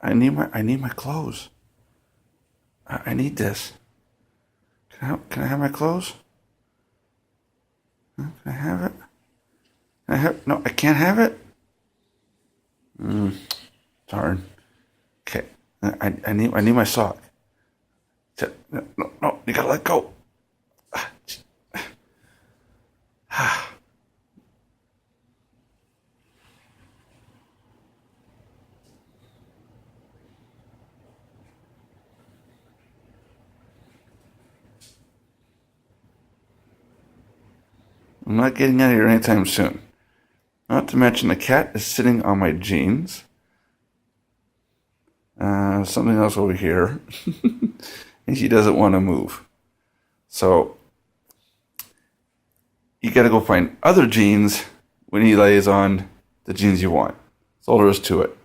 I need my clothes. I need this. Can I have my clothes? Can I have it? Can I have? No, I can't have it. Darn. Okay. I need my sock. No, no, no, you gotta let go. I'm not getting out of here anytime soon. Not to mention the cat is sitting on my jeans. Something else over here. And she doesn't want to move. So you gotta go find other jeans when he lays on the jeans you want. That's all there is to it.